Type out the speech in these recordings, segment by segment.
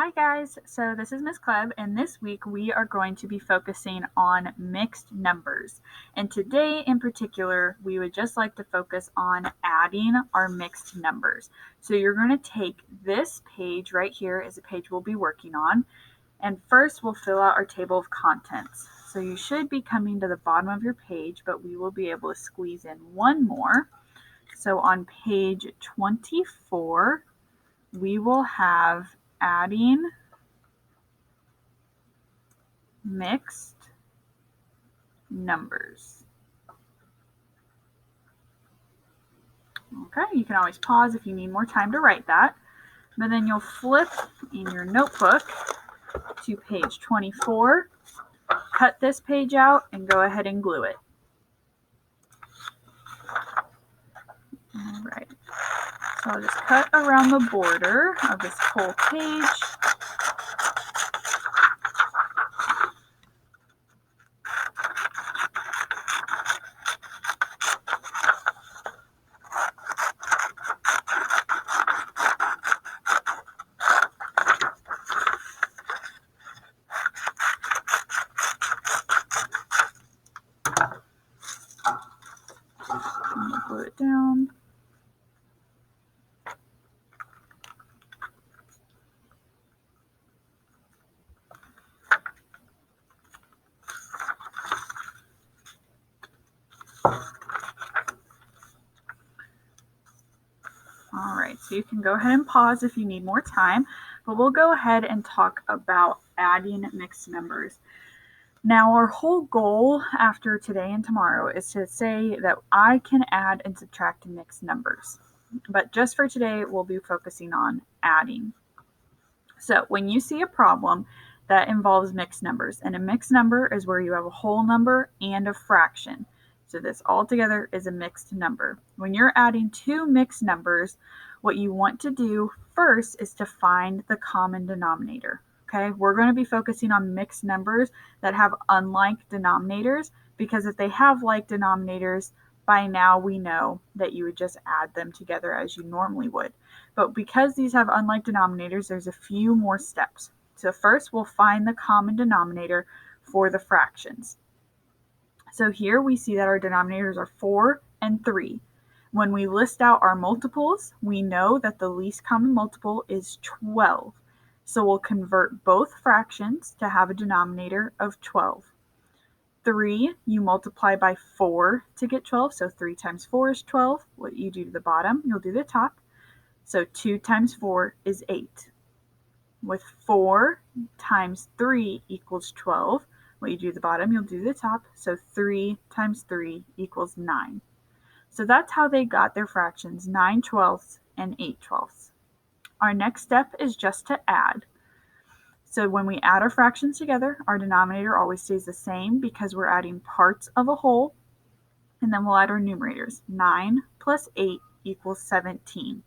Hi guys, so this is Miss Kleb, and this week we are going to be focusing on mixed numbers. And today in particular, we would just like to focus on adding our mixed numbers. So you're going to take this page right here is a page we'll be working on, and first we'll fill out our table of contents. So you should be coming to the bottom of your page, but we will be able to squeeze in one more. So on page 24, we will have adding mixed numbers. Okay, you can always pause if you need more time to write that. But then you'll flip in your notebook to page 24, cut this page out, and go ahead and glue it. All right, so I'll just cut around the border of this whole page. And glue it down. All right, so you can go ahead and pause if you need more time, but we'll go ahead and talk about adding mixed numbers. Now, our whole goal after today and tomorrow is to say that I can add and subtract mixed numbers. But just for today, we'll be focusing on adding. So when you see a problem that involves mixed numbers, and a mixed number is where you have a whole number and a fraction. So this all together is a mixed number. When you're adding two mixed numbers, what you want to do first is to find the common denominator. Okay, we're going to be focusing on mixed numbers that have unlike denominators, because if they have like denominators, by now we know that you would just add them together as you normally would. But because these have unlike denominators, there's a few more steps. So first we'll find the common denominator for the fractions. So here we see that our denominators are 4 and 3. When we list out our multiples, we know that the least common multiple is 12. So we'll convert both fractions to have a denominator of 12. 3, you multiply by 4 to get 12. So 3 times 4 is 12. What you do to the bottom, you'll do the top. So 2 times 4 is 8. With 4 times 3 equals 12. What you do to the bottom, you'll do the top. So 3 times 3 equals 9. So that's how they got their fractions, 9/12 and 8/12. Our next step is just to add. So when we add our fractions together, our denominator always stays the same because we're adding parts of a whole. And then we'll add our numerators. 9 plus 8 equals 17.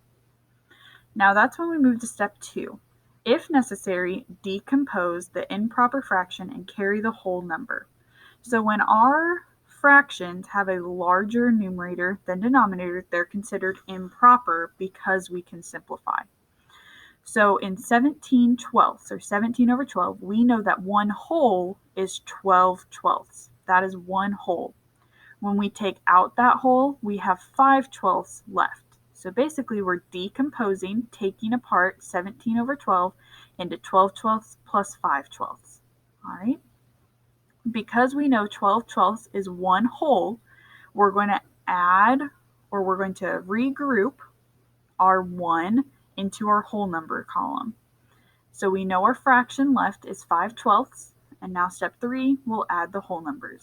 Now that's when we move to step 2. If necessary, decompose the improper fraction and carry the whole number. So when our fractions have a larger numerator than denominator, they're considered improper because we can simplify. So in 17/12, or 17 over 12, we know that one whole is 12/12. That is one whole. When we take out that whole, we have 5/12 left. So basically we're decomposing, taking apart 17 over 12 into 12/12 plus 5/12. All right? Because we know 12/12 is one whole, we're going to add, or we're going to regroup our 1 into our whole number column. So we know our fraction left is 5/12, and now step 3, we'll add the whole numbers.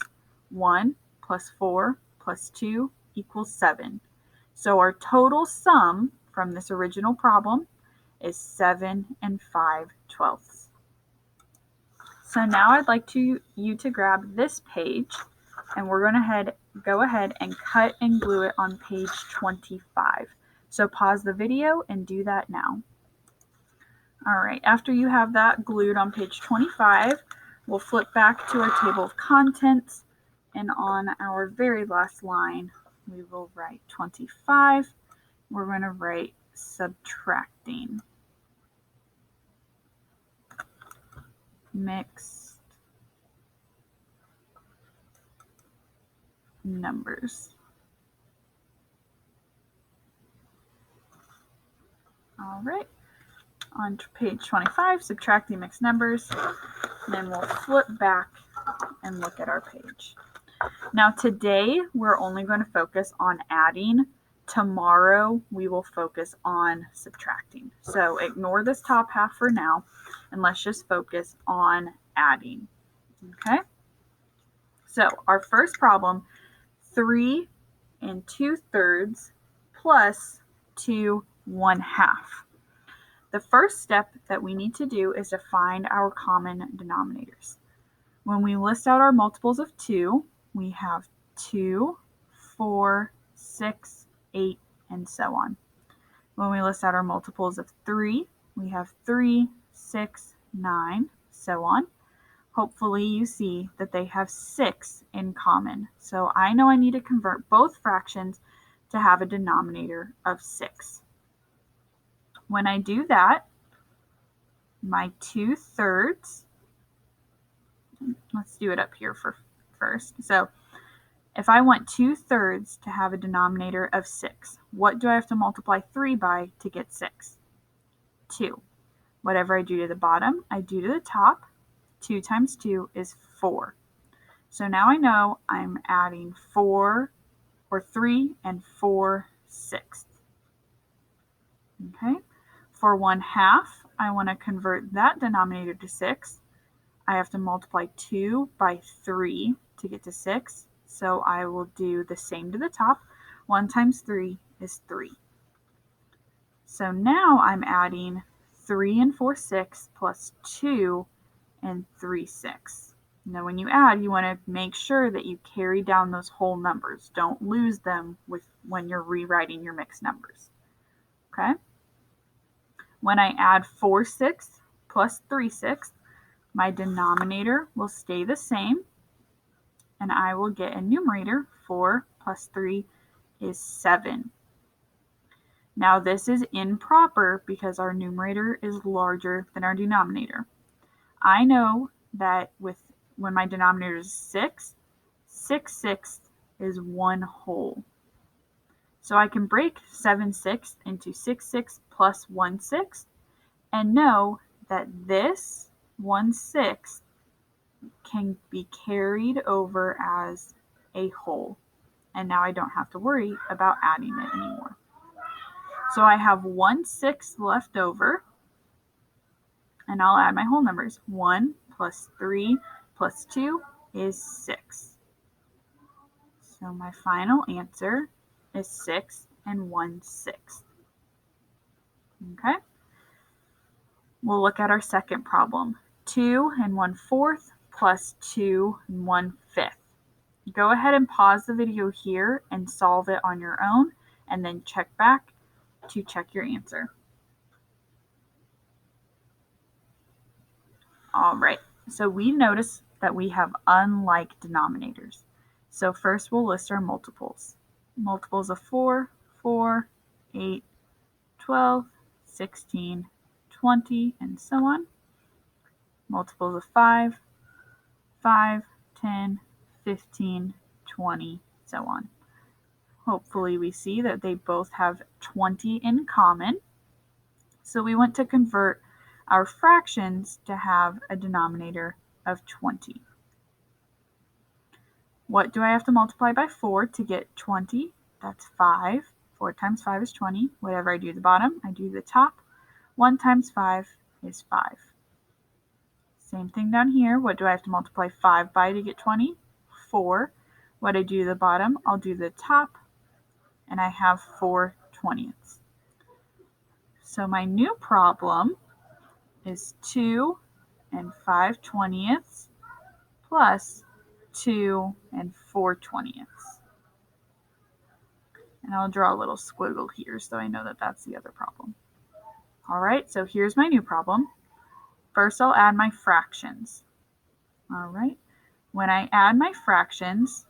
1 plus 4 plus 2 equals 7. So our total sum from this original problem is 7 and 5/12. So now I'd like you to grab this page, and we're going to go ahead and cut and glue it on page 25. So pause the video and do that now. All right, after you have that glued on page 25, we'll flip back to our table of contents, and on our very last line, we will write 25. We're going to write subtracting. mixed numbers. All right, on page 25, subtracting mixed numbers, and then we'll flip back and look at our page. Now today, we're only going to focus on adding. Tomorrow, we will focus on subtracting. So ignore this top half for now, and let's just focus on adding. Okay? So our first problem, 3 2/3 plus 2 1/2. The first step that we need to do is to find our common denominators. When we list out our multiples of 2, we have 2, 4, 6, 8, and so on. When we list out our multiples of 3, we have 3, 6, 9, so on. Hopefully you see that they have 6 in common. So I know I need to convert both fractions to have a denominator of 6. When I do that, my 2/3, let's do it up here first. So if I want 2/3 to have a denominator of 6, what do I have to multiply 3 by to get 6? 2. Whatever I do to the bottom, I do to the top. 2 times 2 is 4. So now I know I'm adding 4 or 3 and 4/6. Okay. For 1/2, I want to convert that denominator to 6. I have to multiply 2 by 3 to get to 6. So I will do the same to the top. 1 times 3 is 3. So now I'm adding 3 and 4/6 plus 2 and 3/6. Now when you add, you want to make sure that you carry down those whole numbers. Don't lose them when you're rewriting your mixed numbers. Okay? When I add 4/6 plus 3/6, my denominator will stay the same, and I will get a numerator. 4 plus 3 is 7. Now this is improper because our numerator is larger than our denominator. I know that when my denominator is 6, 6/6 is 1 whole. So I can break 7/6 into 6/6 plus 1/6 and know that this 1/6 can be carried over as a whole. And now I don't have to worry about adding it anymore. So I have 1/6 left over, and I'll add my whole numbers. 1 plus 3 plus 2 is 6. So my final answer is 6 and 1/6. Okay? We'll look at our second problem. 2 and 1/4 plus 2 and 1/5. Go ahead and pause the video here and solve it on your own, and then check back to check your answer. All right, so we notice that we have unlike denominators. So first we'll list our multiples. Multiples of 4, 4, 8, 12, 16, 20, and so on. Multiples of 5, 5, 10, 15, 20, so on. Hopefully we see that they both have 20 in common. So we want to convert our fractions to have a denominator of 20. What do I have to multiply by 4 to get 20? That's 5. 4 times 5 is 20. Whatever I do to the bottom, I do to the top. 1 times 5 is 5. Same thing down here. What do I have to multiply 5 by to get 20? 4. What I do to the bottom, I'll do the top, and I have 4/20. So my new problem is 2 and 5/20 plus 2 and 4/20. And I'll draw a little squiggle here so I know that that's the other problem. All right, so here's my new problem. First, I'll add my fractions. All right, when I add my fractions,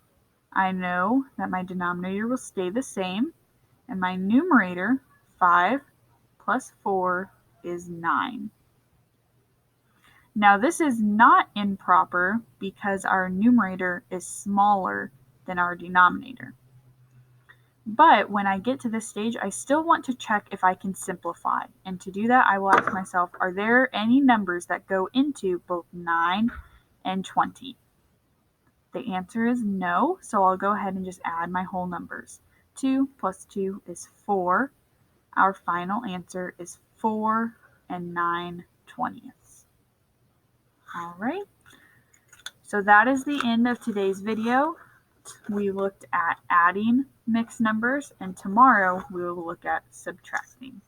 I know that my denominator will stay the same, and my numerator, 5 plus 4, is 9. Now this is not improper because our numerator is smaller than our denominator. But when I get to this stage, I still want to check if I can simplify. And to do that, I will ask myself, are there any numbers that go into both 9 and 20? The answer is no, so I'll go ahead and just add my whole numbers. 2 plus 2 is 4. Our final answer is 4 and 9/20. All right, so that is the end of today's video. We looked at adding mixed numbers, and tomorrow we will look at subtracting.